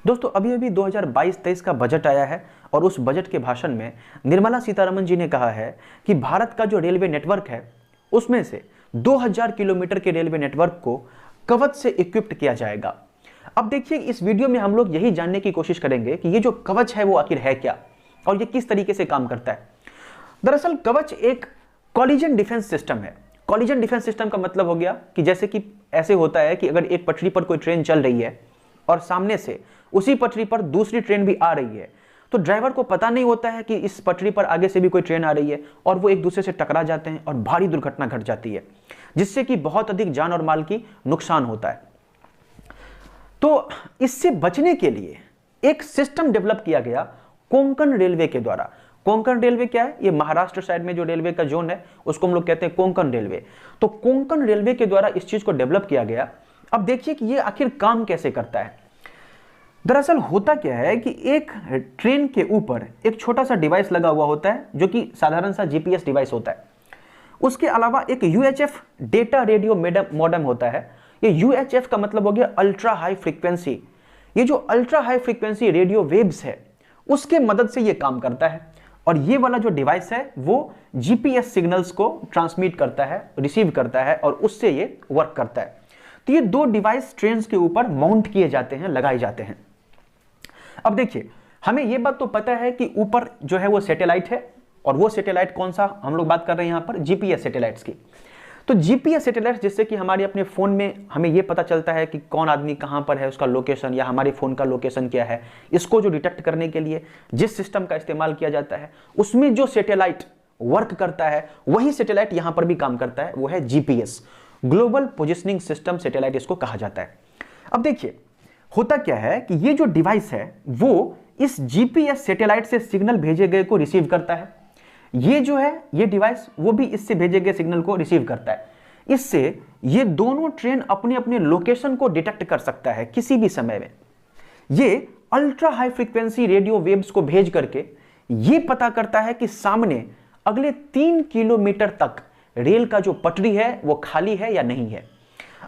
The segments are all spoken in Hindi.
दोस्तों अभी अभी 2022-23 का बजट आया है और उस बजट के भाषण में निर्मला सीतारमण जी ने कहा है कि भारत का जो रेलवे नेटवर्क है उसमें से 2000 किलोमीटर के रेलवे नेटवर्क को कवच से इक्विप्ड किया जाएगा। अब देखिए इस वीडियो में हम लोग यही जानने की कोशिश करेंगे कि ये जो कवच है वो आखिर है क्या और ये किस तरीके से काम करता है। दरअसल कवच एक कॉलिजन डिफेंस सिस्टम है। कॉलिजन डिफेंस सिस्टम का मतलब हो गया कि जैसे कि ऐसे होता है कि अगर एक पटरी पर कोई ट्रेन चल रही है और सामने से उसी पटरी पर दूसरी ट्रेन भी आ रही है, तो ड्राइवर को पता नहीं होता है कि इस पटरी पर आगे से भी कोई ट्रेन आ रही है और वो एक दूसरे से टकरा जाते हैं और भारी दुर्घटना घट जाती है, जिससे कि बहुत अधिक जान और माल की नुकसान होता है। तो इससे बचने के लिए एक सिस्टम डेवलप किया गया कोंकण रेलवे के द्वारा। कोंकण रेलवे क्या है? ये महाराष्ट्र साइड में जो रेलवे का जोन है उसको हम लोग कहते हैं कोंकण रेलवे। तो कोंकण रेलवे के द्वारा इस चीज को डेवलप किया गया। अब देखिए कि ये आखिर काम कैसे करता है। दरअसल होता क्या है कि एक ट्रेन के ऊपर एक छोटा सा डिवाइस लगा हुआ होता है जो कि साधारण सा जीपीएस डिवाइस होता है। उसके अलावा एक यूएचएफ डेटा रेडियो मॉडेम होता है। ये यूएचएफ का मतलब हो गया अल्ट्रा हाई फ्रीक्वेंसी। ये जो ultra high frequency radio waves है उसके मदद से ये काम करता है और ये वाला जो डिवाइस है वो जीपीएस सिग्नल्स को ट्रांसमिट करता है, रिसीव करता है और उससे ये वर्क करता है। तो ये दो डिवाइस ट्रेन के ऊपर माउंट किए जाते हैं, लगाए जाते हैं। अब देखिए हमें यह बात तो पता है कि ऊपर जो है वो सैटेलाइट है और वो सैटेलाइट कौन सा हम लोग बात कर रहे हैं यहां पर जीपीएस सैटेलाइट्स की। तो जीपीएस सैटेलाइट जिससे कि हमारे अपने फोन में हमें यह पता चलता है कि कौन आदमी कहां पर है, उसका लोकेशन या हमारे फोन का लोकेशन क्या है, इसको जो डिटेक्ट करने के लिए जिस सिस्टम का इस्तेमाल किया जाता है उसमें जो सैटेलाइट वर्क करता है वही सैटेलाइट यहां पर भी काम करता है, वो है GPS, global positioning system satellite इसको कहा जाता है। अब देखिए होता क्या है कि ये जो डिवाइस है वो इस जीपीएस सैटेलाइट से सिग्नल भेजे गए को रिसीव करता है। ये जो है ये डिवाइस वो भी इससे भेजे गए सिग्नल को रिसीव करता है। इससे ये दोनों ट्रेन अपने अपने लोकेशन को डिटेक्ट कर सकता है किसी भी समय में। ये ultra high frequency radio waves को भेज करके ये पता करता है कि सामने अगले 3 किलोमीटर तक रेल का जो पटरी है वो खाली है या नहीं है।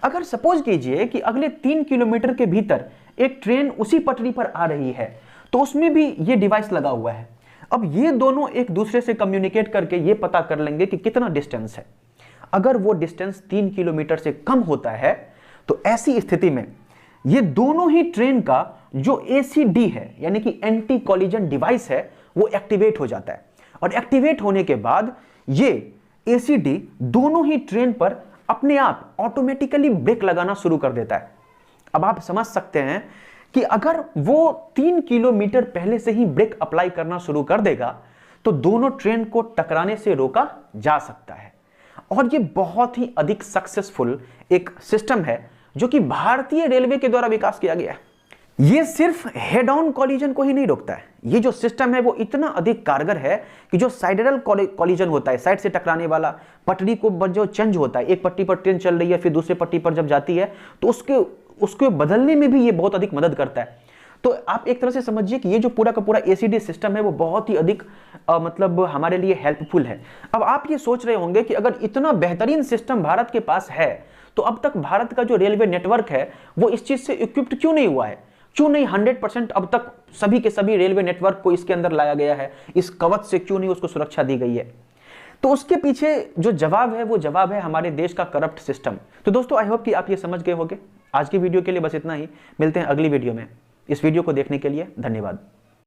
अगर सपोज कीजिए कि अगले 3 किलोमीटर के भीतर एक ट्रेन उसी पटरी पर आ रही है तो उसमें भी ये डिवाइस लगा हुआ है। अब ये दोनों एक दूसरे से कम्युनिकेट करके ये पता कर लेंगे कि कितना डिस्टेंस है। अगर वो डिस्टेंस 3 किलोमीटर से कम होता है तो ऐसी स्थिति में ये दोनों ही ट्रेन का जो एसीडी है यानी कि एंटी कॉलिजन डिवाइस है वो एक्टिवेट हो जाता है और एक्टिवेट होने के बाद ये एसीडी दोनों ही ट्रेन पर अपने आप ऑटोमेटिकली ब्रेक लगाना शुरू कर देता है। अब आप समझ सकते हैं कि अगर वो 3 किलोमीटर पहले से ही ब्रेक अप्लाई करना शुरू कर देगा तो दोनों ट्रेन को टकराने से रोका जा सकता है। और ये बहुत ही अधिक सक्सेसफुल एक सिस्टम है जो कि भारतीय रेलवे के द्वारा विकास किया गया है। ये सिर्फ हेड ऑन कॉलिजन को ही नहीं रोकता है, ये जो सिस्टम है वो इतना अधिक कारगर है कि जो साइडरल कॉलिजन होता है, साइड से टकराने वाला, पटरी को जो चेंज होता है, एक पट्टी पर ट्रेन चल रही है फिर दूसरे पट्टी पर जब जाती है तो उसको बदलने में भी ये बहुत अधिक मदद करता है। तो आप एक तरह से समझिए कि ये जो पूरा का पूरा एसीडी सिस्टम है वो बहुत ही अधिक मतलब हमारे लिए हेल्पफुल है। अब आप ये सोच रहे होंगे कि अगर इतना बेहतरीन सिस्टम भारत के पास है तो अब तक भारत का जो रेलवे नेटवर्क है वो इस चीज से इक्विप्ड क्यों नहीं हुआ है, क्यों नहीं 100% अब तक सभी के सभी रेलवे नेटवर्क को इसके अंदर लाया गया है, इस कवच से क्यों नहीं उसको सुरक्षा दी गई है। तो उसके पीछे जो जवाब है वो जवाब है हमारे देश का करप्ट सिस्टम। तो दोस्तों आई होप कि आप ये समझ गए होंगे। आज की वीडियो के लिए बस इतना ही, मिलते हैं अगली वीडियो में। इस वीडियो को देखने के लिए धन्यवाद।